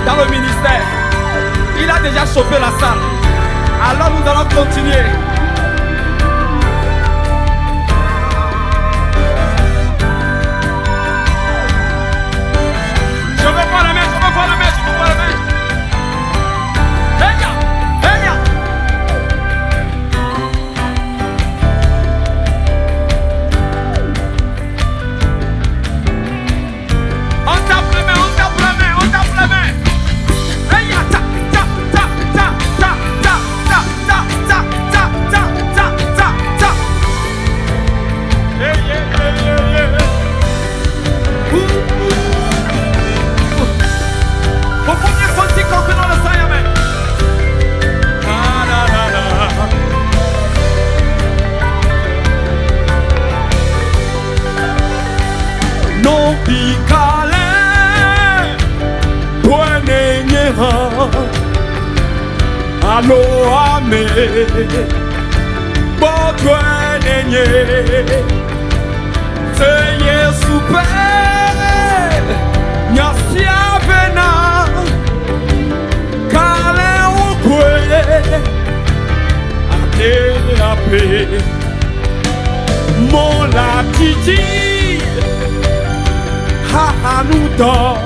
dans le ministère. Il a déjà chauffé la salle. Alors nous allons continuer. Je veux voir la main, je veux voir la main, je veux voir la main. Venga, venga. On tape la main, on tape la main, on tape la main. Venga, ta, ta, ta, ta, ta, ta, ta, ta, ta, ta, ta, ta, ta. Yeah, yeah, yeah, yeah, yeah. Poponie konti kokino le sayame. Na na na na. No pikale, buene nyeha. Alo ame, botwene nye. Se Yesu pe, nyasia bena. Mon la titi ha ha nous dort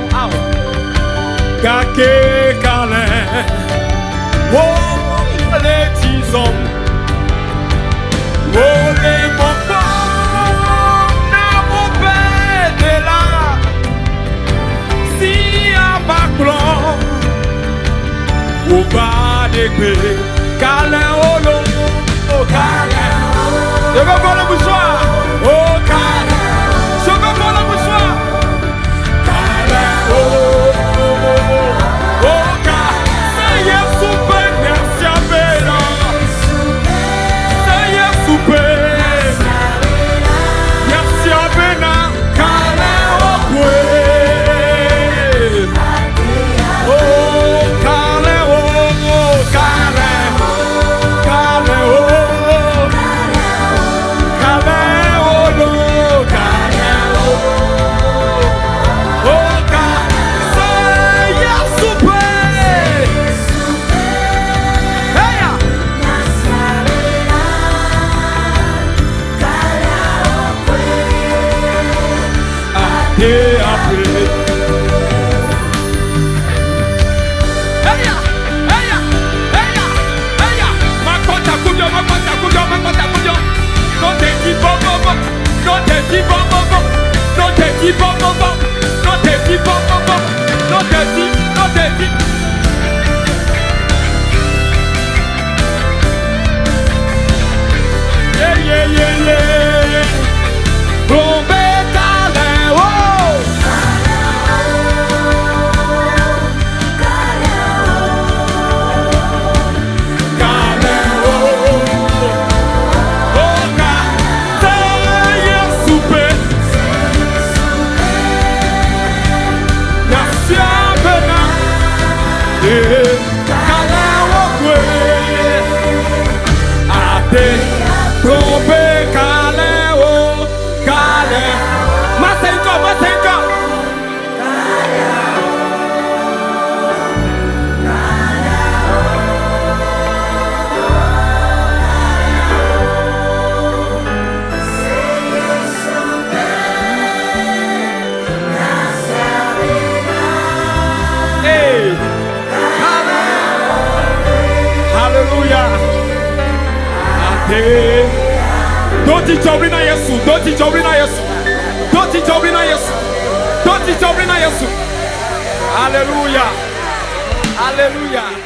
kake kale oh les tisons oh les bonbons na mon père de là si à baclon ou bas de gré kale oh lo oh kale je veux voir le bouchoir. Oh, Kale. Je veux voir le bouchoir. Kale. Oh, oh, oh, oh, Kale. Seigneur super, merci à Béla. Seigneur super. Merci à Béla. Kale, oh, oui. Oh, Kale, oh, oh, Kale. Kale, oh. Don't teach over na Yesu. Don't teach over na Yesu. Don't teach over na Yesu. Don't teach over na Yesu. Hallelujah. Hallelujah.